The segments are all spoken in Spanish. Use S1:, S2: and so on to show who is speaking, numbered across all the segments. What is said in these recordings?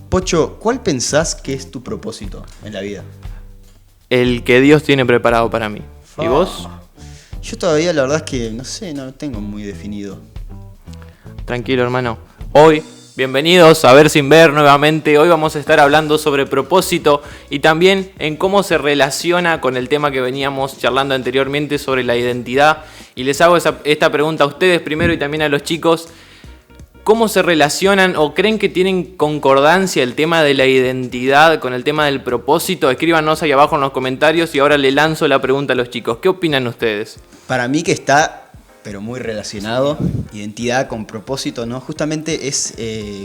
S1: Pocho, ¿cuál pensás que es tu propósito en la vida?
S2: El que Dios tiene preparado para mí. ¿Y vos?
S1: Yo todavía la verdad es que no sé, no lo tengo muy definido.
S2: Tranquilo, hermano. Hoy, bienvenidos a Ver Sin Ver nuevamente. Hoy vamos a estar hablando sobre propósito y también en cómo se relaciona con el tema que veníamos charlando anteriormente sobre la identidad. Y les hago esta pregunta a ustedes primero y también a los chicos. ¿Cómo se relacionan o creen que tienen concordancia el tema de la identidad con el tema del propósito? Escríbanos ahí abajo en los comentarios y ahora le lanzo la pregunta a los chicos. ¿Qué opinan ustedes?
S1: Para mí que está, pero muy relacionado, identidad con propósito, ¿no? Justamente es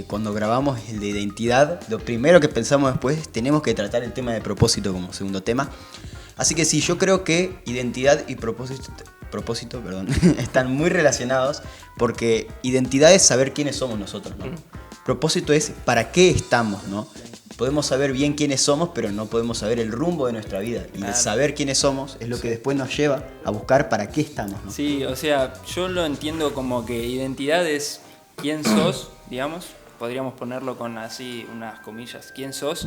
S1: cuando grabamos el de identidad, lo primero que pensamos después, tenemos que tratar el tema de propósito como segundo tema. Así que sí, yo creo que identidad y propósito, están muy relacionados porque identidad es saber quiénes somos nosotros, ¿no? Propósito es para qué estamos, ¿no? Podemos saber bien quiénes somos, pero no podemos saber el rumbo de nuestra vida. Y el saber quiénes somos es lo que después nos lleva a buscar para qué estamos, ¿no?
S3: Sí, o sea, yo lo entiendo como que identidad es quién sos, digamos, podríamos ponerlo con así unas comillas, quién sos.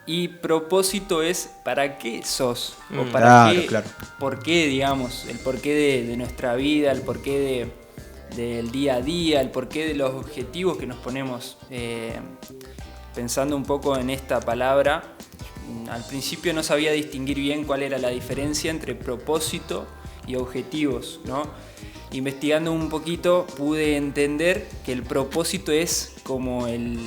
S3: Y propósito es para qué sos, o para qué,
S1: claro.
S3: por qué, digamos, el porqué de nuestra vida, el porqué del día a día, el porqué de los objetivos que nos ponemos. Pensando un poco en esta palabra, al principio no sabía distinguir bien cuál era la diferencia entre propósito y objetivos, ¿no? Investigando un poquito pude entender que el propósito es como el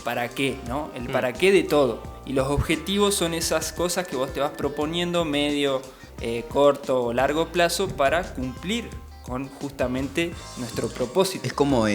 S3: para qué, ¿no? El para qué de todo. Y los objetivos son esas cosas que vos te vas proponiendo medio, corto o largo plazo para cumplir con justamente nuestro propósito.
S1: Es como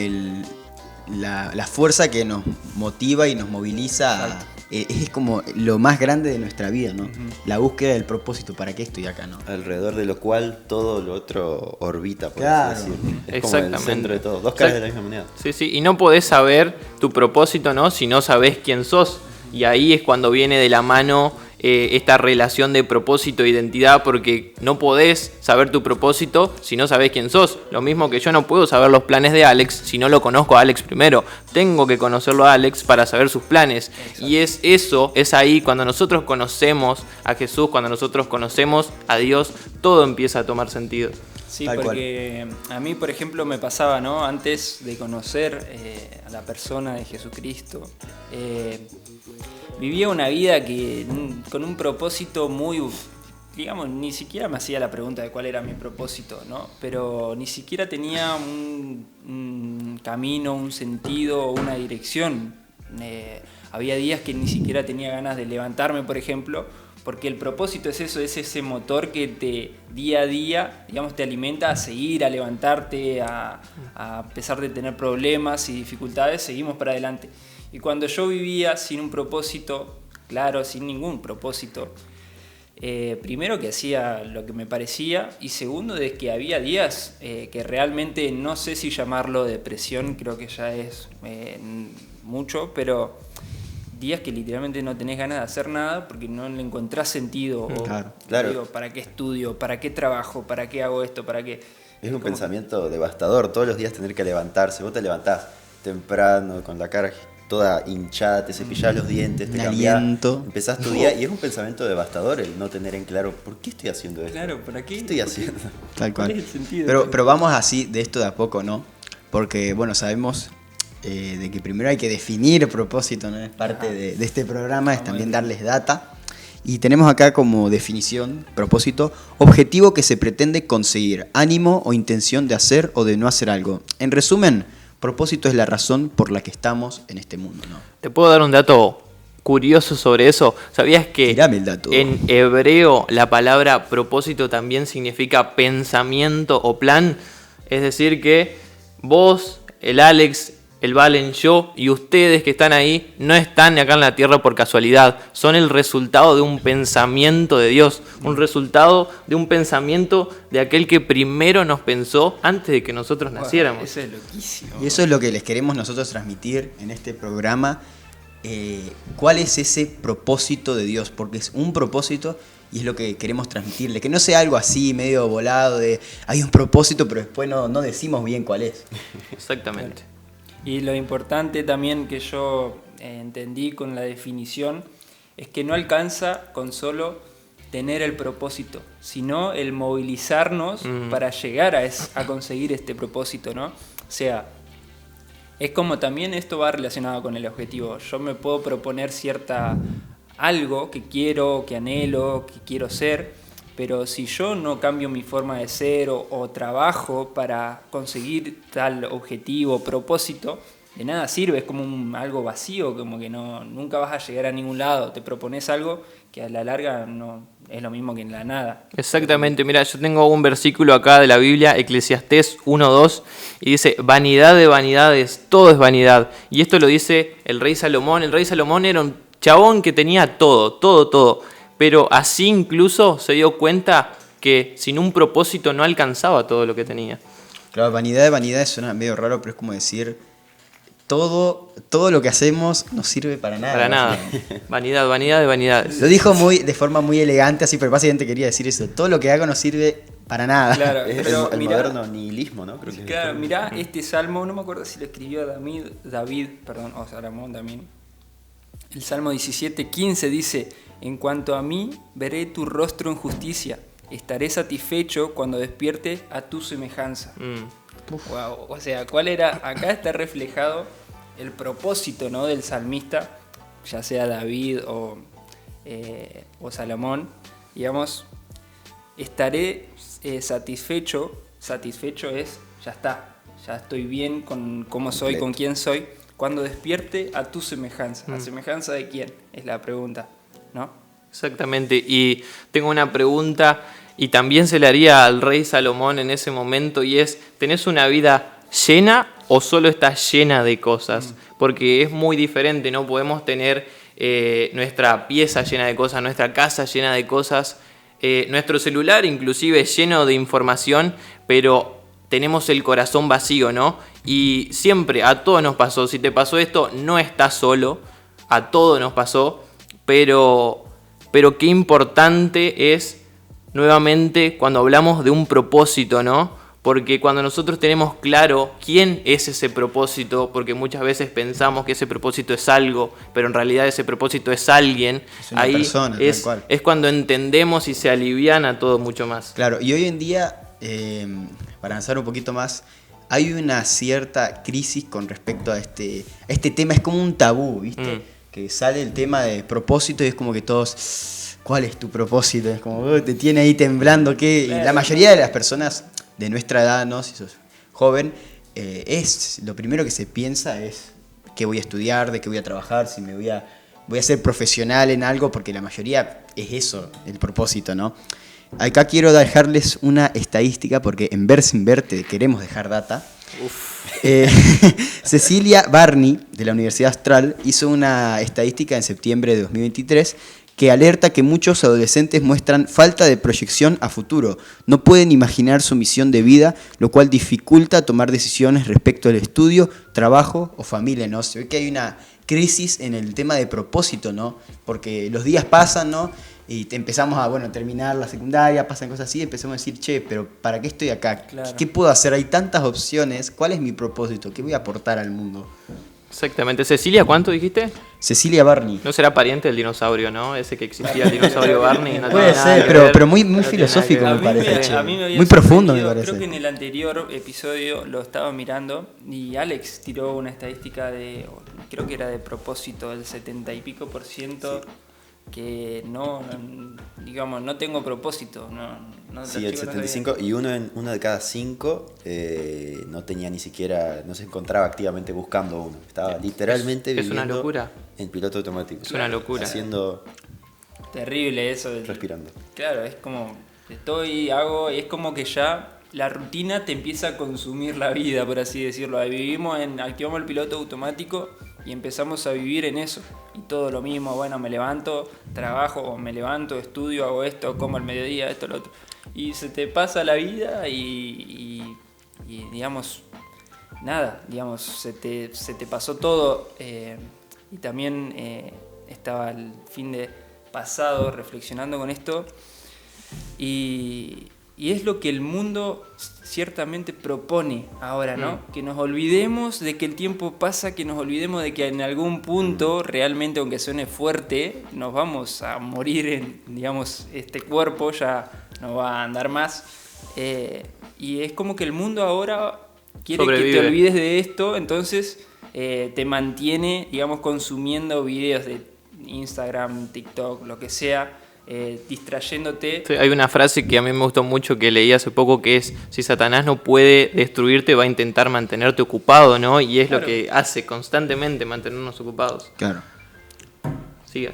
S1: la fuerza que nos motiva y nos moviliza. Es como lo más grande de nuestra vida, ¿no? La búsqueda del propósito, ¿para qué estoy acá, no?
S4: Alrededor de lo cual todo lo otro orbita, por
S1: Claro.
S4: así decirlo. Es como
S2: Exactamente.
S4: el centro de todo, dos caras de la misma moneda.
S2: Sí, y no podés saber tu propósito, ¿no? Si no sabés quién sos. Y ahí es cuando viene de la mano esta relación de propósito e identidad, porque no podés saber tu propósito si no sabés quién sos. Lo mismo que yo no puedo saber los planes de Alex si no lo conozco a Alex primero. Tengo que conocerlo a Alex para saber sus planes. Exacto. Y es ahí cuando nosotros conocemos a Jesús, cuando nosotros conocemos a Dios, todo empieza a tomar sentido.
S3: Sí,
S1: Tal
S3: porque a mí, por ejemplo, me pasaba, ¿no? Antes de conocer a la persona de Jesucristo, vivía una vida con un propósito muy, digamos, ni siquiera me hacía la pregunta de cuál era mi propósito, ¿no? Pero ni siquiera tenía un camino, un sentido, una dirección. Había días que ni siquiera tenía ganas de levantarme, por ejemplo, porque el propósito es eso, es ese motor que día a día, digamos, te alimenta a seguir, a levantarte, a pesar de tener problemas y dificultades, seguimos para adelante. Y cuando yo vivía sin un propósito, claro, sin ningún propósito, primero que hacía lo que me parecía y segundo de que había días que realmente no sé si llamarlo depresión, creo que ya es mucho, pero días que literalmente no tenés ganas de hacer nada porque no le encontrás sentido.
S4: Claro.
S3: Digo, ¿para qué estudio? ¿Para qué trabajo? ¿Para qué hago esto? ¿Para qué?
S4: Es un pensamiento devastador, todos los días tener que levantarse. Vos te levantás temprano, con la cara toda hinchada, te cepillás los dientes, te cambiás, empezás tu día y es un pensamiento devastador el no tener en claro ¿por qué estoy haciendo esto?
S3: Claro, ¿para qué?
S4: ¿Qué estoy haciendo?
S1: Tal cual.
S3: ¿Cuál es el sentido?
S1: Pero vamos así de esto de a poco, ¿no? Porque, bueno, sabemos de que primero hay que definir propósito, ¿no? Es parte de este programa, es también darles data. Y tenemos acá como definición, propósito, objetivo que se pretende conseguir, ánimo o intención de hacer o de no hacer algo. En resumen, propósito es la razón por la que estamos en este mundo, ¿no?
S2: ¿Te puedo dar un dato curioso sobre eso? ¿Sabías que
S1: Tirame el dato.
S2: En hebreo la palabra propósito también significa pensamiento o plan? Es decir que vos, el Alex, el Valen, yo y ustedes que están ahí no están acá en la tierra por casualidad, son el resultado de un pensamiento de Dios, un resultado de un pensamiento de aquel que primero nos pensó antes de que nosotros naciéramos.
S3: Eso es loquísimo.
S1: Y eso es lo que les queremos nosotros transmitir en este programa. ¿Cuál es ese propósito de Dios? Porque es un propósito y es lo que queremos transmitirle. Que no sea algo así, medio volado, de hay un propósito, pero después no decimos bien cuál es.
S2: Exactamente.
S3: Y lo importante también que yo entendí con la definición es que no alcanza con solo tener el propósito, sino el movilizarnos para llegar a conseguir este propósito, ¿no? O sea, es como también esto va relacionado con el objetivo. Yo me puedo proponer algo que quiero, que anhelo, que quiero ser, pero si yo no cambio mi forma de ser o trabajo para conseguir tal objetivo, propósito, de nada sirve, es como algo vacío, como que nunca vas a llegar a ningún lado. Te propones algo que a la larga no es lo mismo que en la nada.
S2: Exactamente, mira, yo tengo un versículo acá de la Biblia, Eclesiastés 1:2, y dice, vanidad de vanidades, todo es vanidad. Y esto lo dice el rey Salomón. El rey Salomón era un chabón que tenía todo, pero así incluso se dio cuenta que sin un propósito no alcanzaba todo lo que tenía.
S1: Claro, vanidad de vanidades suena medio raro, pero es como decir, todo lo que hacemos no sirve para nada.
S2: Para nada. Vanidad de vanidades.
S1: Lo dijo de forma muy elegante, así, pero básicamente quería decir eso. Todo lo que hago no sirve para nada.
S3: Claro,
S4: es
S3: pero
S4: el
S3: mirá,
S4: moderno nihilismo, ¿no? Creo que
S3: claro, mirá este salmo, no me acuerdo si lo escribió David, o Salomón también. El Salmo 17:15 dice, en cuanto a mí, veré tu rostro en justicia, estaré satisfecho cuando despierte a tu semejanza. Wow. O sea, ¿cuál era? Acá está reflejado el propósito, ¿no?, del salmista, ya sea David o Salomón. Digamos, estaré satisfecho es, ya está, ya estoy bien con cómo soy, con quién soy, cuando despierte a tu semejanza. ¿A semejanza de quién? Es la pregunta, ¿no?
S2: Exactamente, y tengo una pregunta, y también se le haría al rey Salomón en ese momento, y es, ¿tenés una vida llena o solo estás llena de cosas? Porque es muy diferente, no podemos tener nuestra pieza llena de cosas, nuestra casa llena de cosas, nuestro celular inclusive lleno de información, pero tenemos el corazón vacío, ¿no? Y siempre, a todos nos pasó, si te pasó esto, no estás solo, a todos nos pasó, pero qué importante es, nuevamente, cuando hablamos de un propósito, ¿no? Porque cuando nosotros tenemos claro quién es ese propósito, porque muchas veces pensamos que ese propósito es algo, pero en realidad ese propósito es alguien,
S1: es una persona, tal cual.
S2: Es cuando entendemos y se aliviana todo mucho más.
S1: Claro, y hoy en día, para avanzar un poquito más, hay una cierta crisis con respecto a este tema, es como un tabú, ¿viste? Que sale el tema de propósito y es como que todos, ¿cuál es tu propósito? Es como, te tiene ahí temblando, ¿qué? Y la mayoría de las personas de nuestra edad, ¿no? Si sos joven, lo primero que se piensa es qué voy a estudiar, de qué voy a trabajar, si voy a ser profesional en algo, porque la mayoría es eso, el propósito, ¿no? Acá quiero dejarles una estadística, porque en Ver Sin Verte queremos dejar data. Cecilia Barney, de la Universidad Austral, hizo una estadística en septiembre de 2023 que alerta que muchos adolescentes muestran falta de proyección a futuro. No pueden imaginar su misión de vida, lo cual dificulta tomar decisiones respecto al estudio, trabajo o familia, ¿no? Se ve que hay una crisis en el tema de propósito, ¿no? Porque los días pasan, ¿no? Y empezamos a, terminar la secundaria, pasan cosas así, y empezamos a decir, che, pero ¿para qué estoy acá?
S3: Claro.
S1: ¿Qué puedo hacer? Hay tantas opciones. ¿Cuál es mi propósito? ¿Qué voy a aportar al mundo?
S2: Exactamente. Cecilia, ¿cuánto dijiste?
S1: Cecilia Barney.
S2: No será pariente del dinosaurio, ¿no? Ese que existía, el dinosaurio Barney. No
S1: puede ser, pero muy filosófico me parece. Muy profundo me parece.
S3: Creo que en el anterior episodio lo estaba mirando y Alex tiró una estadística creo que era de propósito, del 70 y pico %. Sí. Que no tengo propósito.
S4: Sí, el 75, y uno de cada 5 no tenía ni siquiera, no se encontraba activamente buscando uno. Estaba literalmente viviendo
S2: una locura.
S4: En piloto automático.
S2: Es una locura.
S4: Haciendo...
S3: Terrible eso.
S4: Respirando.
S3: Claro, es como, hago, y es como que ya la rutina te empieza a consumir la vida, por así decirlo. Activamos el piloto automático y empezamos a vivir en eso. Y todo lo mismo, me levanto, trabajo, o me levanto, estudio, hago esto, como al mediodía, esto, lo otro. Y se te pasa la vida y digamos, nada, se te pasó todo. Y también estaba el fin de pasado reflexionando con esto y Y es lo que el mundo ciertamente propone ahora, ¿no? Que nos olvidemos de que el tiempo pasa, que nos olvidemos de que en algún punto, realmente, aunque suene fuerte, nos vamos a morir digamos, este cuerpo ya no va a andar más. Y es como que el mundo ahora quiere que te olvides de esto, entonces te mantiene, digamos, consumiendo videos de Instagram, TikTok, lo que sea, distrayéndote.
S2: Sí, hay una frase que a mí me gustó mucho que leí hace poco que es: si Satanás no puede destruirte, va a intentar mantenerte ocupado, ¿no? Y es lo que hace constantemente, mantenernos ocupados.
S1: Claro.
S2: Siga.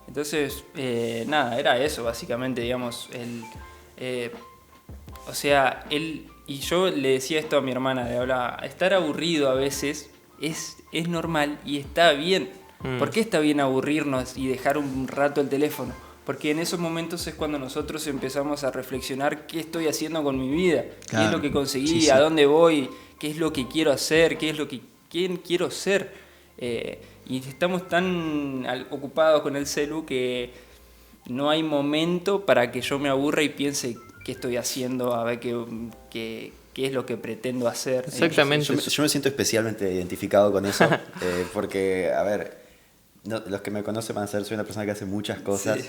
S3: Entonces, nada, era eso básicamente, digamos, o sea, él, y yo le decía esto a mi hermana, le hablaba, estar aburrido a veces es normal y está bien. ¿Por qué está bien aburrirnos y dejar un rato el teléfono? Porque en esos momentos es cuando nosotros empezamos a reflexionar qué estoy haciendo con mi vida, qué es lo que conseguí, a dónde voy, qué es lo que quiero hacer, quién quiero ser. Y estamos tan ocupados con el celu que no hay momento para que yo me aburra y piense qué estoy haciendo, a ver qué es lo que pretendo hacer.
S2: Exactamente.
S4: Yo me siento especialmente identificado con eso, porque, a ver, los que me conocen van a saber, soy una persona que hace muchas cosas,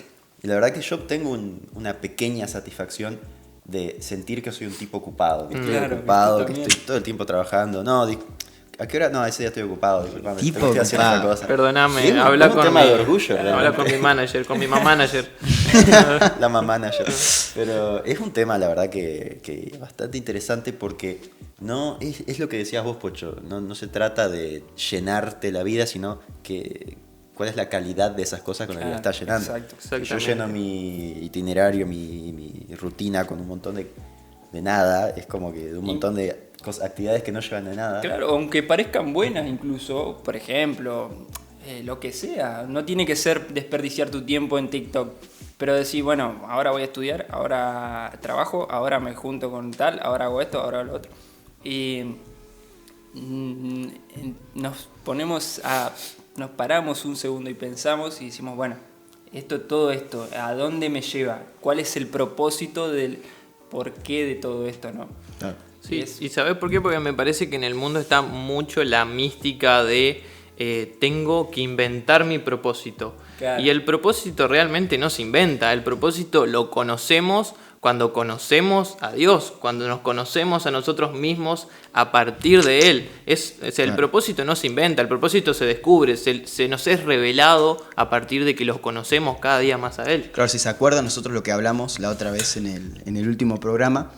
S4: y la verdad que yo tengo una pequeña satisfacción de sentir que soy un tipo ocupado, que estoy ocupado, que estoy todo el tiempo trabajando. No, ¿a qué hora? No, ese día estoy ocupado, disculpame, estoy haciendo otra cosa.
S2: Perdóname,
S4: Sí,
S2: habla
S4: un
S2: con
S4: tema de orgullo,
S2: habla con mi manager, con mi mamá manager.
S4: La mamá manager. Pero es un tema, la verdad, que bastante interesante porque no es lo que decías vos, Pocho. No se trata de llenarte la vida, sino que cuál es la calidad de esas cosas con las que la estás llenando.
S3: Exacto.
S4: Yo lleno mi itinerario, mi rutina con un montón de nada. Es como que de un montón de actividades que no llevan a nada.
S3: Claro, aunque parezcan buenas incluso, por ejemplo, lo que sea. No tiene que ser desperdiciar tu tiempo en TikTok. Pero decir, bueno, ahora voy a estudiar, ahora trabajo, ahora me junto con tal, ahora hago esto, ahora hago lo otro. Y nos paramos un segundo y pensamos y decimos, bueno, todo esto, ¿a dónde me lleva? ¿Cuál es el propósito del porqué de todo esto, no?
S1: Claro.
S2: Sí, ¿y sabes por qué? Porque me parece que en el mundo está mucho la mística de tengo que inventar mi propósito.
S3: Claro.
S2: Y el propósito realmente no se inventa, el propósito lo conocemos cuando conocemos a Dios, cuando nos conocemos a nosotros mismos a partir de Él. El propósito no se inventa, el propósito se descubre, se nos es revelado a partir de que los conocemos cada día más a Él.
S1: Claro, si se acuerdan, nosotros lo que hablamos la otra vez en el último programa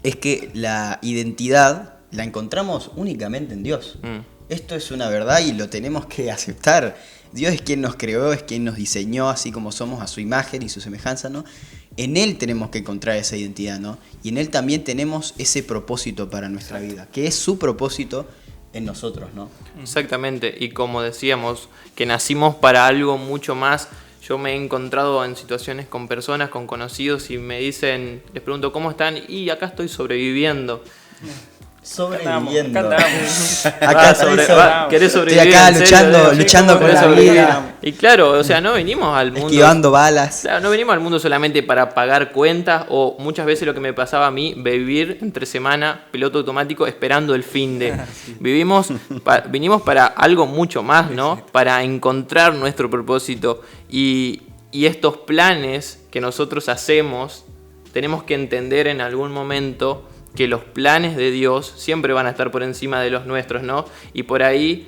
S1: es que la identidad la encontramos únicamente en Dios. Esto es una verdad y lo tenemos que aceptar. Dios es quien nos creó, es quien nos diseñó así como somos, a su imagen y su semejanza, ¿no? En Él tenemos que encontrar esa identidad, ¿no? Y en Él también tenemos ese propósito para nuestra vida, que es su propósito en nosotros, ¿no?
S2: Exactamente, y como decíamos, que nacimos para algo mucho más. Yo me he encontrado en situaciones con personas, con conocidos, y me dicen, les pregunto, ¿cómo están? Y acá estoy sobreviviendo.
S1: Sobreviviendo.
S2: ¿Querés sobrevivir?
S1: Estoy acá luchando con la vida.
S2: Y claro, o sea, no venimos al mundo
S1: esquivando balas.
S2: Claro, no venimos al mundo solamente para pagar cuentas, o muchas veces lo que me pasaba a mí, vivir entre semana, piloto automático, esperando el fin de. Vinimos para algo mucho más, ¿no? Para encontrar nuestro propósito. Y estos planes que nosotros hacemos, tenemos que entender en algún momento que los planes de Dios siempre van a estar por encima de los nuestros, ¿no? Y por ahí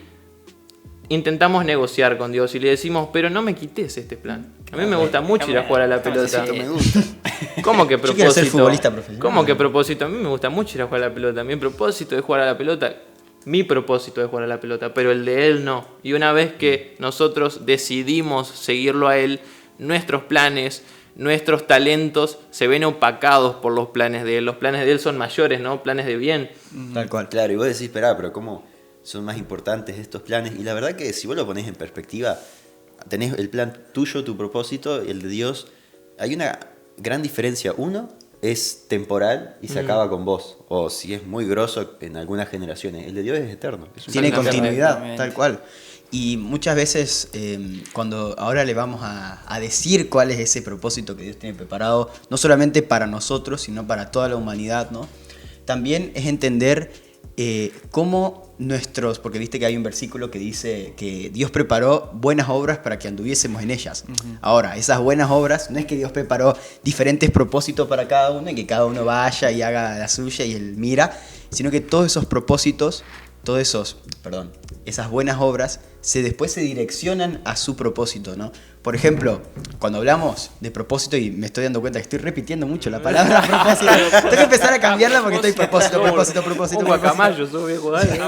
S2: intentamos negociar con Dios y le decimos, pero no me quites este plan. A mí me gusta mucho ir a jugar a la pelota.
S4: Me gusta.
S2: ¿Cómo que propósito?
S1: Yo quiero ser futbolista profesional.
S2: ¿Cómo que propósito? A mí me gusta mucho ir a jugar a la pelota. Mi propósito es jugar a la pelota. Mi propósito es jugar a la pelota, pero el de Él no. Y una vez que nosotros decidimos seguirlo a Él, nuestros planes, nuestros talentos se ven opacados por los planes de Él. Los planes de Él son mayores, ¿no? Planes de bien.
S1: Tal cual.
S4: Claro, y vos decís, esperá, pero ¿cómo son más importantes estos planes? Y la verdad que si vos lo ponés en perspectiva, tenés el plan tuyo, tu propósito, el de Dios. Hay una gran diferencia. Uno es temporal y se acaba con vos. O si es muy grosso en algunas generaciones. El de Dios es eterno.
S1: Tiene continuidad, tal cual. Y muchas veces, cuando ahora le vamos a decir cuál es ese propósito que Dios tiene preparado, no solamente para nosotros, sino para toda la humanidad, ¿no? También es entender cómo porque viste que hay un versículo que dice que Dios preparó buenas obras para que anduviésemos en ellas. Uh-huh. Ahora, esas buenas obras, no es que Dios preparó diferentes propósitos para cada uno y que cada uno vaya y haga la suya y él mira, sino que todos esos propósitos, esas buenas obras después se direccionan a su propósito, ¿no? Por ejemplo, cuando hablamos de propósito, y me estoy dando cuenta que estoy repitiendo mucho la palabra propósito, tengo que empezar a cambiarla porque estoy propósito.
S2: Guacamayo, sos viejo, dale.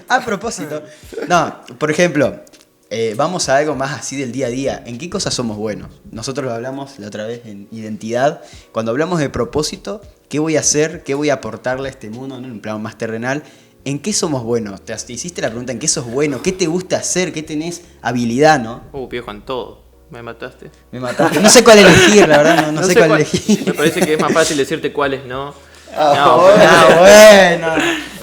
S1: A propósito. No, por ejemplo, vamos a algo más así del día a día. ¿En qué cosas somos buenos? Nosotros lo hablamos la otra vez en identidad. Cuando hablamos de propósito, ¿qué voy a hacer? ¿Qué voy a aportarle a este mundo, ¿no? En un plano más terrenal. ¿En qué somos buenos? Te hiciste la pregunta, ¿en qué sos bueno? ¿Qué te gusta hacer? ¿Qué tenés habilidad, no?
S2: Viejo, en todo. ¿Me mataste?
S1: Me mataste. No sé cuál elegir, la verdad, no sé cuál elegir.
S2: Me parece que es más fácil decirte cuáles no.
S1: Bueno.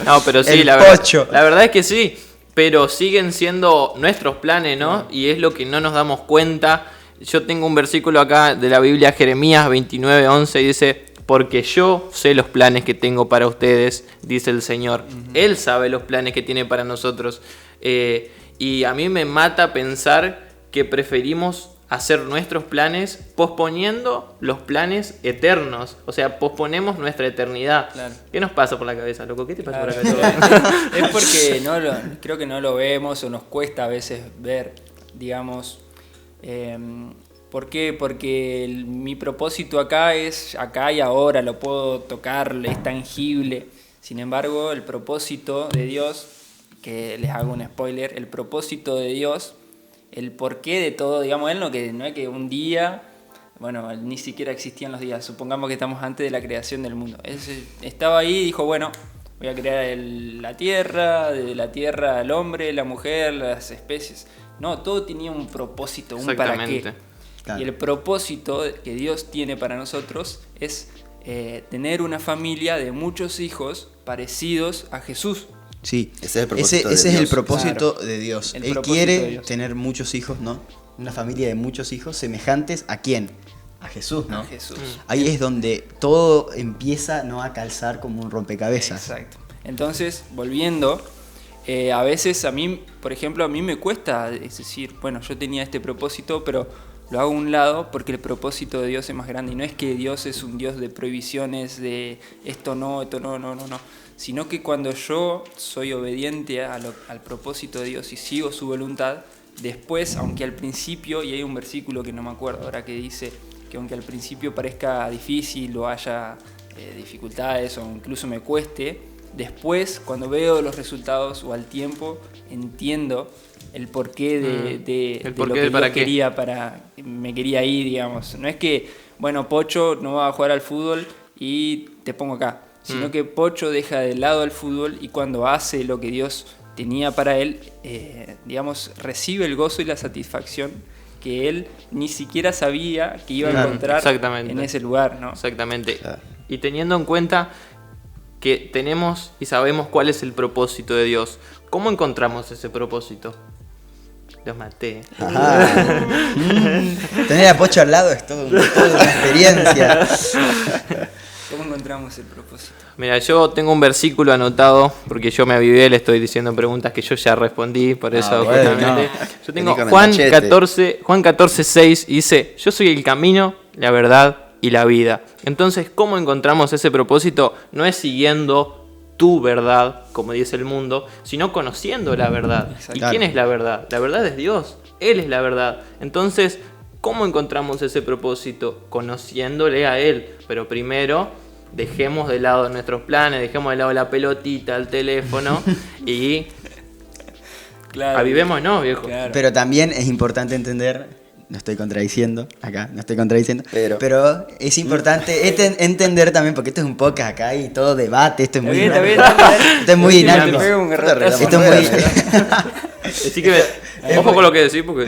S2: No, pero sí, la verdad es que sí. Pero siguen siendo nuestros planes, ¿no? Y es lo que no nos damos cuenta. Yo tengo un versículo acá de la Biblia, Jeremías 29:11, y dice: porque yo sé los planes que tengo para ustedes, dice el Señor. Uh-huh. Él sabe los planes que tiene para nosotros. Y a mí me mata pensar que preferimos hacer nuestros planes posponiendo los planes eternos. O sea, posponemos nuestra eternidad. Claro. ¿Qué nos pasa por la cabeza, loco? ¿Qué te pasa por la cabeza?
S3: Es porque creo que no lo vemos o nos cuesta a veces ver, digamos... ¿Por qué? Porque mi propósito acá es acá y ahora, lo puedo tocar, es tangible. Sin embargo, el propósito de Dios, que les hago un spoiler, el propósito de Dios, el porqué de todo, digamos, Él no es que un día, bueno, ni siquiera existían los días, supongamos que estamos antes de la creación del mundo. Él estaba ahí y dijo, bueno, voy a crear la tierra, de la tierra al hombre, la mujer, las especies. No, todo tenía un propósito, un para qué. Claro. Y el propósito que Dios tiene para nosotros es tener una familia de muchos hijos parecidos a Jesús.
S1: Sí, ese es el propósito de Dios. Él quiere tener muchos hijos, ¿no? Una familia de muchos hijos semejantes ¿a quién? A Jesús, ¿no?
S3: A Jesús.
S1: Ahí es donde todo empieza, ¿no?, a calzar como un rompecabezas.
S3: Exacto. Entonces, volviendo, a veces a mí, por ejemplo, a mí me cuesta decir, bueno, yo tenía este propósito, pero lo hago a un lado porque el propósito de Dios es más grande. Y no es que Dios es un Dios de prohibiciones, de esto no, sino que cuando yo soy obediente al propósito de Dios y sigo su voluntad, después, aunque al principio, y hay un versículo que no me acuerdo ahora que dice que aunque al principio parezca difícil o haya dificultades o incluso me cueste, después cuando veo los resultados o al tiempo entiendo el porqué de lo que Dios me quería ir, digamos. No es que, bueno, Pocho no va a jugar al fútbol y te pongo acá, sino que Pocho deja de lado el fútbol y cuando hace lo que Dios tenía para él, digamos, recibe el gozo y la satisfacción que él ni siquiera sabía que iba a encontrar en ese lugar, ¿no?
S2: Exactamente. Y teniendo en cuenta que tenemos y sabemos cuál es el propósito de Dios, ¿cómo encontramos ese propósito? Los maté.
S1: Tener a Pocho al lado es toda una experiencia.
S3: ¿Cómo encontramos el propósito?
S2: Mira, yo tengo un versículo anotado, porque yo me avivé, le estoy diciendo preguntas que yo ya respondí, por eso justamente. Yo tengo Juan 14:6 y dice, yo soy el camino, la verdad y la vida. Entonces, ¿cómo encontramos ese propósito? No es siguiendo tu verdad, como dice el mundo, sino conociendo la verdad. ¿Y quién es la verdad? La verdad es Dios, Él es la verdad. Entonces, ¿cómo encontramos ese propósito? Conociéndole a Él. Pero primero, dejemos de lado nuestros planes, dejemos de lado la pelotita, el teléfono y avivémonos, viejo. Claro.
S1: Pero también es importante entender, no estoy contradiciendo, pero es importante entender también, porque esto es un podcast acá y todo debate, esto es muy dinámico. Esto es muy dinámico. Esto es muy...
S2: Así que ojo con lo que decís, porque...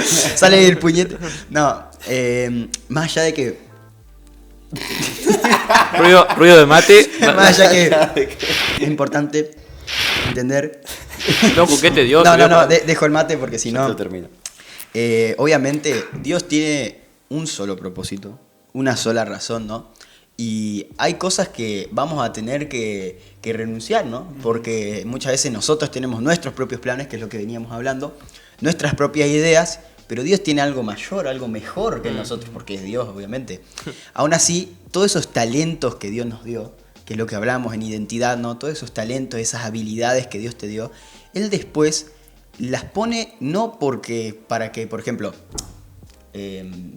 S1: Sale el puñete. No, más allá de que...
S2: ruido de mate.
S1: Más allá que es importante entender
S2: Loco, ¿qué te dio?
S1: No, dejo el mate porque si
S4: Ya
S1: no...
S4: lo termino.
S1: Obviamente, Dios tiene un solo propósito, una sola razón, ¿no? Y hay cosas que vamos a tener que renunciar, ¿no? Porque muchas veces nosotros tenemos nuestros propios planes, que es lo que veníamos hablando, nuestras propias ideas, pero Dios tiene algo mayor, algo mejor que nosotros, porque es Dios, obviamente. Aún así, todos esos talentos que Dios nos dio, que es lo que hablamos en identidad, ¿no? Todos esos talentos, esas habilidades que Dios te dio, Él después las pone no porque, para que, por ejemplo,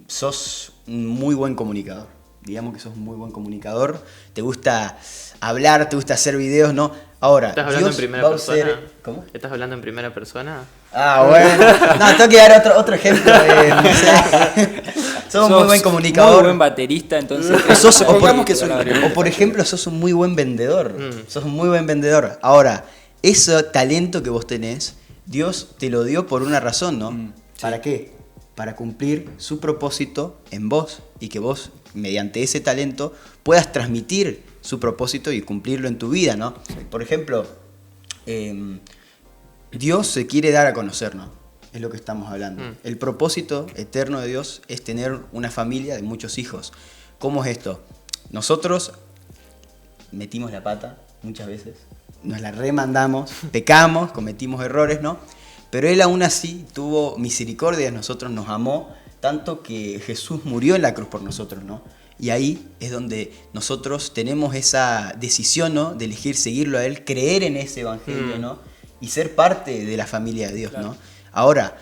S1: sos un muy buen comunicador. Digamos que sos un muy buen comunicador, te gusta hablar, te gusta hacer videos, ¿no? Ahora,
S2: ¿estás hablando
S1: Dios
S2: en primera
S1: va a
S2: persona?
S1: usar... ¿Cómo?
S2: ¿Estás hablando en primera persona?
S1: Ah, bueno. No, tengo que dar otro ejemplo. No sé. Sos un muy buen comunicador.
S3: Muy buen baterista, entonces.
S1: O por ejemplo, sos un muy buen vendedor. Sos un muy buen vendedor. Ahora, ese talento que vos tenés, Dios te lo dio por una razón, ¿no?
S3: Sí.
S1: ¿Para qué? Para cumplir su propósito en vos y que vos, mediante ese talento, puedas transmitir su propósito y cumplirlo en tu vida, ¿no? Por ejemplo, Dios se quiere dar a conocer, ¿no? Es lo que estamos hablando. El propósito eterno de Dios es tener una familia de muchos hijos. ¿Cómo es esto? Nosotros metimos la pata muchas veces, nos la remandamos, pecamos, cometimos errores, ¿no? Pero Él aún así tuvo misericordia de nosotros, nos amó, tanto que Jesús murió en la cruz por nosotros, ¿no? Y ahí es donde nosotros tenemos esa decisión, ¿no? De elegir seguirlo a Él, creer en ese evangelio, ¿no? Y ser parte de la familia de Dios, claro. ¿No? Ahora,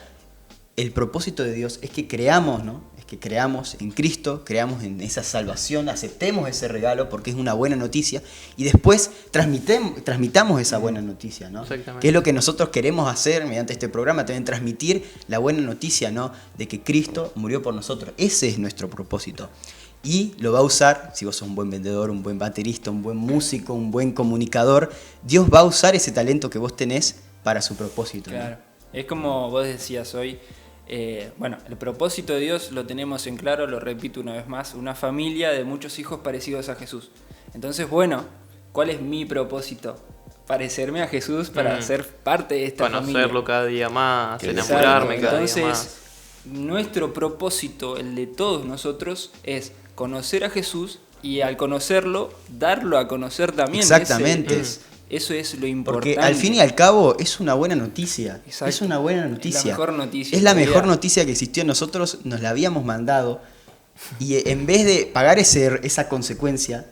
S1: el propósito de Dios es que creamos, ¿no? Es que creamos en Cristo, creamos en esa salvación, aceptemos ese regalo porque es una buena noticia y después transmitamos esa buena noticia, ¿no? Que es lo que nosotros queremos hacer mediante este programa, también transmitir la buena noticia, ¿no? De que Cristo murió por nosotros. Ese es nuestro propósito. Y lo va a usar, si vos sos un buen vendedor, un buen baterista, un buen músico, un buen comunicador, Dios va a usar ese talento que vos tenés para su propósito.
S3: Claro.
S1: ¿No?
S3: Es como vos decías hoy, bueno, el propósito de Dios lo tenemos en claro, lo repito una vez más, una familia de muchos hijos parecidos a Jesús. Entonces, bueno, ¿cuál es mi propósito? Parecerme a Jesús para ser parte de esta familia.
S2: Conocerlo cada día más, enamorarme cada día más.
S3: Entonces, nuestro propósito, el de todos nosotros, es conocer a Jesús y al conocerlo, darlo a conocer también.
S1: Exactamente.
S3: Eso es lo importante.
S1: Porque al fin y al cabo es una buena noticia.
S3: Exacto.
S1: Es una buena noticia.
S3: Es la mejor noticia.
S1: Es la mejor noticia que existió. Nosotros nos la habíamos mandado y en vez de pagar esa consecuencia,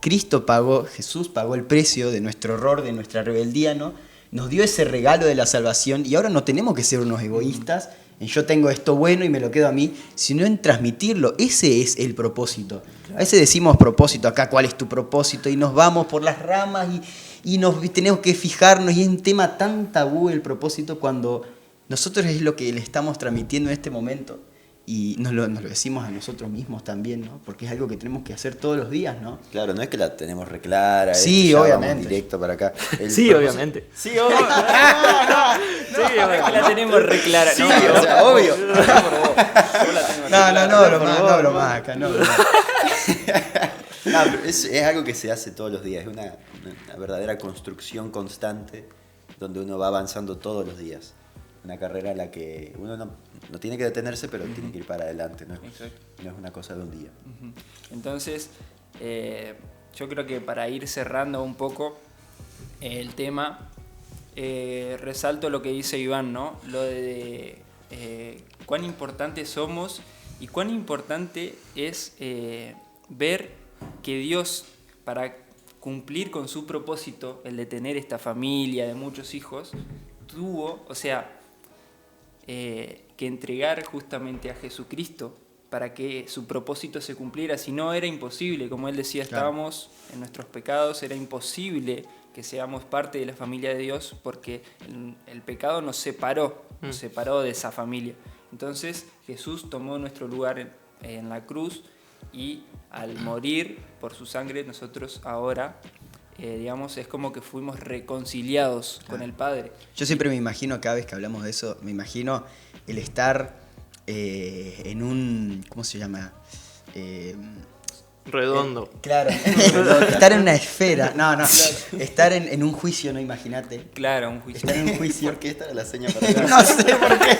S1: Cristo pagó, Jesús pagó el precio de nuestro error, de nuestra rebeldía, ¿no? Nos dio ese regalo de la salvación y ahora no tenemos que ser unos egoístas en yo tengo esto bueno y me lo quedo a mí, sino en transmitirlo. Ese es el propósito. A veces decimos propósito acá, ¿cuál es tu propósito? Y nos vamos por las ramas y nos tenemos que fijarnos y es un tema tan tabú el propósito cuando nosotros es lo que le estamos transmitiendo en este momento y nos lo decimos a nosotros mismos también, ¿no? Porque es algo que tenemos que hacer todos los días, ¿no?
S4: Claro, no es que la tenemos reclara.
S1: Sí, obviamente.
S4: Directo para acá.
S2: Sí, obviamente.
S3: Sí, obvio. No, es que la tenemos reclara.
S1: Sí,
S3: no,
S1: o sea, obvio.
S3: No,
S1: hablo más acá, no.
S4: No, pero es algo que se hace todos los días, es una verdadera construcción constante donde uno va avanzando todos los días. Una carrera en la que uno no tiene que detenerse, pero tiene que ir para adelante, no es una cosa de un día.
S3: Entonces, yo creo que para ir cerrando un poco el tema, resalto lo que dice Iván, ¿no? Lo de cuán importantes somos y cuán importante es ver que Dios, para cumplir con su propósito, el de tener esta familia de muchos hijos, tuvo, que entregar justamente a Jesucristo para que su propósito se cumpliera. Si no, era imposible, como él decía, estábamos en nuestros pecados, era imposible que seamos parte de la familia de Dios porque el pecado nos separó de esa familia. Entonces Jesús tomó nuestro lugar en la cruz y al morir por su sangre nosotros ahora, es como que fuimos reconciliados con el Padre.
S1: Yo siempre me imagino, cada vez que hablamos de eso, me imagino el estar en un, ¿cómo se llama?
S2: Redondo.
S1: Claro, estar en una esfera. No. Estar en un juicio, no, imagínate.
S3: Claro, un juicio.
S1: Estar en un juicio.
S4: ¿Por qué esta era la seña para
S1: No sé por qué.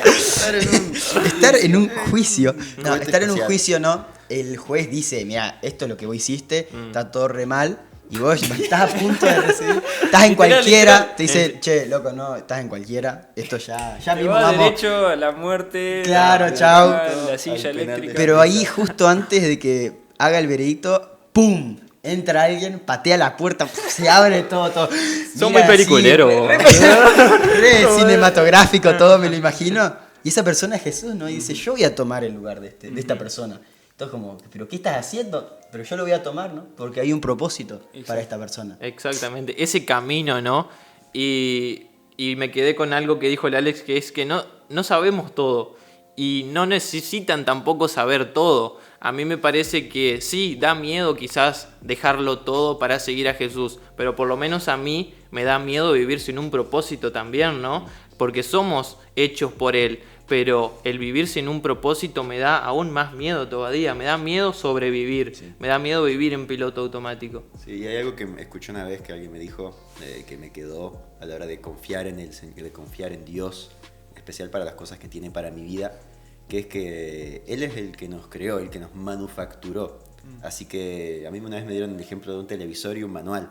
S1: Estar en un juicio. No, estar en un juicio, no. El juez dice, mira, esto es lo que vos hiciste, está todo re mal. Y vos estás a punto de recibir. Estás en cualquiera. Te dice, che, loco, no, estás en cualquiera. Esto ya mismo
S3: va
S1: vamos.
S3: derecho a la muerte.
S1: Claro, chau.
S3: La silla eléctrica.
S1: Pero ahí, justo antes de que haga el veredicto, ¡pum! Entra alguien, patea la puerta, se abre todo.
S2: Son muy peliculeros.
S1: Re cinematográfico todo, me lo imagino. Y esa persona es Jesús, ¿no? Y dice, yo voy a tomar el lugar de esta persona. Entonces como, ¿pero qué estás haciendo? Pero yo lo voy a tomar, ¿no? Porque hay un propósito para esta persona.
S2: Exactamente, ese camino, ¿no? Y me quedé con algo que dijo el Alex, que es que no sabemos todo. Y no necesitan tampoco saber todo. A mí me parece que sí, da miedo quizás dejarlo todo para seguir a Jesús, pero por lo menos a mí me da miedo vivir sin un propósito también, ¿no? Porque somos hechos por Él, pero el vivir sin un propósito me da aún más miedo todavía, me da miedo sobrevivir, sí. Me da miedo vivir en piloto automático.
S4: Sí, y hay algo que escuché una vez que alguien me dijo que me quedó a la hora de confiar en Él, de confiar en Dios, en especial para las cosas que tiene para mi vida, que es que Él es el que nos creó, el que nos manufacturó. Así que a mí una vez me dieron el ejemplo de un televisor y un manual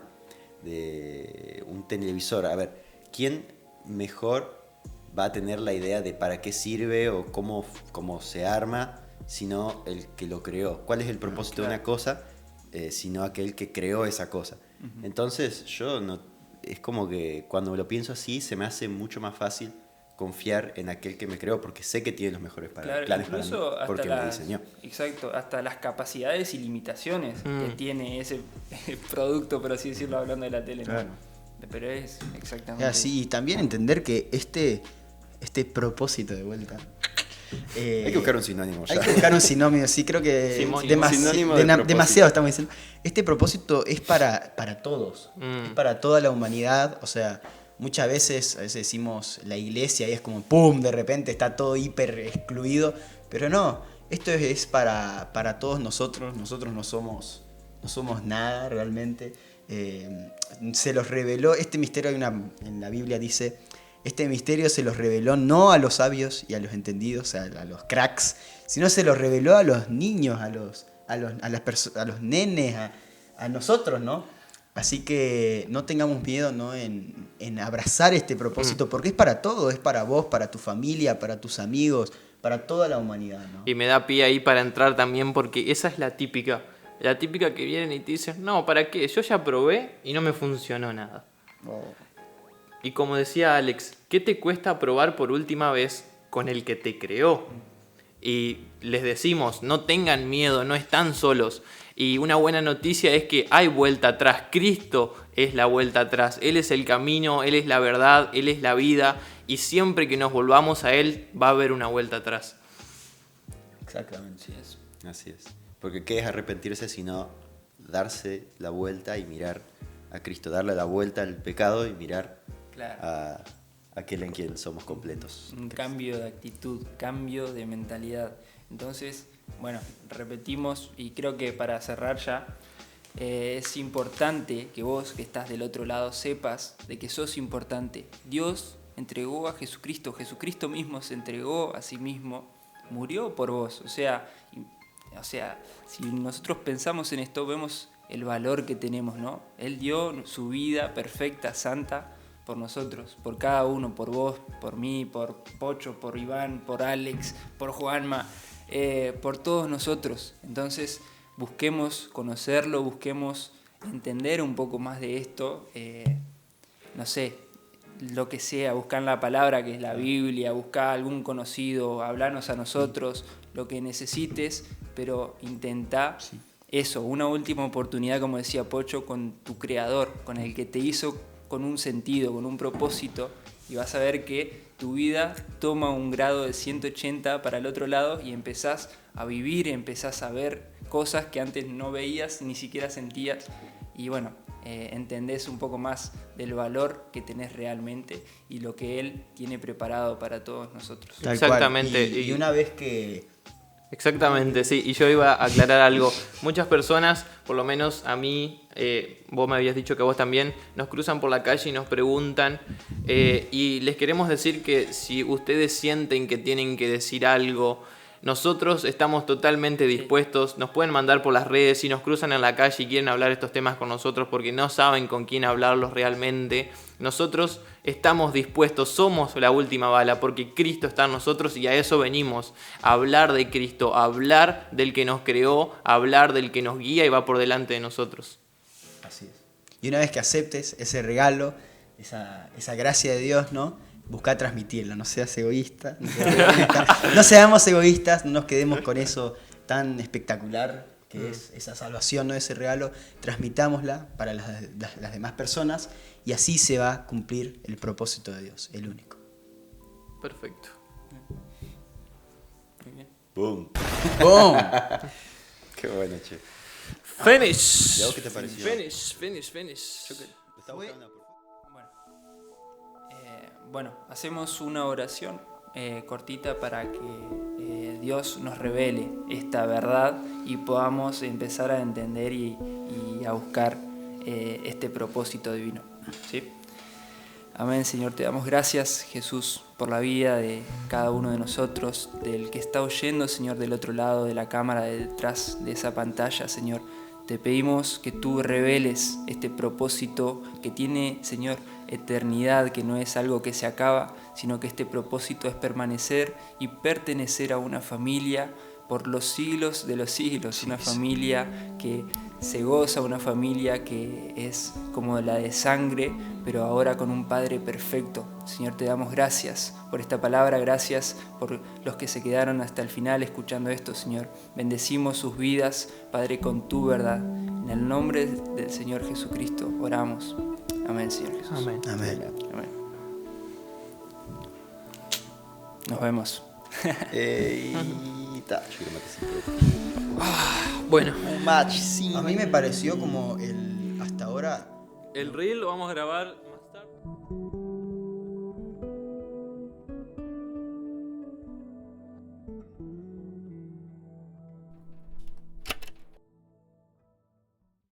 S4: de un televisor. A ver, ¿quién mejor va a tener la idea de para qué sirve o cómo se arma, sino el que lo creó? ¿Cuál es el propósito de una cosa, sino aquel que creó esa cosa? Entonces es como que cuando lo pienso así se me hace mucho más fácil confiar en aquel que me creó, porque sé que tiene los mejores planes para mí, porque me diseñó.
S3: Exacto, hasta las capacidades y limitaciones que tiene ese producto, por así decirlo, hablando de la tele. Claro. ¿No? Pero es exactamente
S1: así, y también entender que este propósito de vuelta...
S4: hay que buscar un sinónimo ya.
S1: Hay que buscar un sinónimo, sí, creo que demasiado estamos diciendo. Este propósito es para todos, es para toda la humanidad, o sea... Muchas veces, a veces decimos la iglesia y es como ¡pum! De repente está todo hiper excluido. Pero no, esto es para todos nosotros. Nosotros no somos nada realmente. Se los reveló, este misterio en la Biblia dice, este misterio se los reveló no a los sabios y a los entendidos, a los cracks, sino se los reveló a los niños, a los nenes, a nosotros, ¿no? Así que no tengamos miedo, ¿no? en abrazar este propósito, porque es para todo, es para vos, para tu familia, para tus amigos, para toda la humanidad, ¿no?
S2: Y me da pie ahí para entrar también, porque esa es la típica que vienen y te dicen, no, ¿para qué? Yo ya probé y no me funcionó nada. Oh. Y como decía Alex, ¿qué te cuesta probar por última vez con el que te creó? Y les decimos, no tengan miedo, no están solos. Y una buena noticia es que hay vuelta atrás. Cristo es la vuelta atrás. Él es el camino, Él es la verdad, Él es la vida. Y siempre que nos volvamos a Él, va a haber una vuelta atrás.
S4: Exactamente. Así es. Porque ¿qué es arrepentirse sino darse la vuelta y mirar a Cristo? Darle la vuelta al pecado y mirar a aquel en quien somos completos.
S3: Un cambio de actitud, cambio de mentalidad. Entonces, bueno, repetimos y creo que para cerrar ya, es importante que vos que estás del otro lado sepas de que sos importante. Dios entregó a Jesucristo, Jesucristo mismo se entregó a sí mismo, murió por vos. O sea, si nosotros pensamos en esto, vemos el valor que tenemos, ¿no? Él dio su vida perfecta, santa, por nosotros, por cada uno, por vos, por mí, por Pocho, por Iván, por Alex, por Juanma, por todos nosotros. Entonces busquemos conocerlo, busquemos entender un poco más de esto, no sé, lo que sea, buscar la palabra que es la Biblia, buscar algún conocido, hablarnos a nosotros, lo que necesites, pero intenta eso, una última oportunidad, como decía Pocho, con tu creador, con el que te hizo con un sentido, con un propósito, y vas a ver que tu vida toma un grado de 180 para el otro lado y empezás a vivir, empezás a ver cosas que antes no veías, ni siquiera sentías, y bueno, entendés un poco más del valor que tenés realmente y lo que Él tiene preparado para todos nosotros.
S1: Exactamente. Y una vez que
S2: Exactamente, sí. Y yo iba a aclarar algo. Muchas personas, por lo menos a mí, vos me habías dicho que vos también, nos cruzan por la calle y nos preguntan. Y les queremos decir que si ustedes sienten que tienen que decir algo, nosotros estamos totalmente dispuestos. Nos pueden mandar por las redes si nos cruzan en la calle y quieren hablar estos temas con nosotros porque no saben con quién hablarlos realmente. Nosotros estamos dispuestos, somos la última bala porque Cristo está en nosotros y a eso venimos, a hablar de Cristo, a hablar del que nos creó, a hablar del que nos guía y va por delante de nosotros.
S1: Así es. Y una vez que aceptes ese regalo, esa gracia de Dios, ¿no? Busca transmitirla, no seas egoísta, no seamos egoístas, no nos quedemos con eso tan espectacular que es esa salvación, ¿no? Ese regalo, transmitámosla para las demás personas y así se va a cumplir el propósito de Dios, el único.
S2: Perfecto.
S3: Muy bien.
S4: ¡Boom!
S1: ¡Boom!
S4: Qué bueno, che.
S2: Finish.
S4: ¿Y a vos qué te pareció?
S2: Finish.
S4: Estaba buscando una por-
S3: Bueno, hacemos una oración cortita para que Dios nos revele esta verdad y podamos empezar a entender y a buscar este propósito divino. ¿Sí? Amén, Señor. Te damos gracias, Jesús, por la vida de cada uno de nosotros, del que está oyendo, Señor, del otro lado de la cámara, detrás de esa pantalla, Señor. Te pedimos que tú reveles este propósito que tiene, Señor, eternidad, que no es algo que se acaba, sino que este propósito es permanecer y pertenecer a una familia por los siglos de los siglos, una familia que se goza, una familia que es como la de sangre, pero ahora con un Padre perfecto. Señor, te damos gracias por esta palabra, gracias por los que se quedaron hasta el final escuchando esto, Señor. Bendecimos sus vidas, Padre, con tu verdad. En el nombre del Señor Jesucristo oramos. Amén, Señor Jesús.
S2: Amén.
S1: Amén.
S3: Amén. Nos vemos.
S4: Ta, yo creo que sí.
S2: Bueno,
S4: Un match, sí.
S1: A mí me pareció como hasta ahora
S2: el reel lo vamos a grabar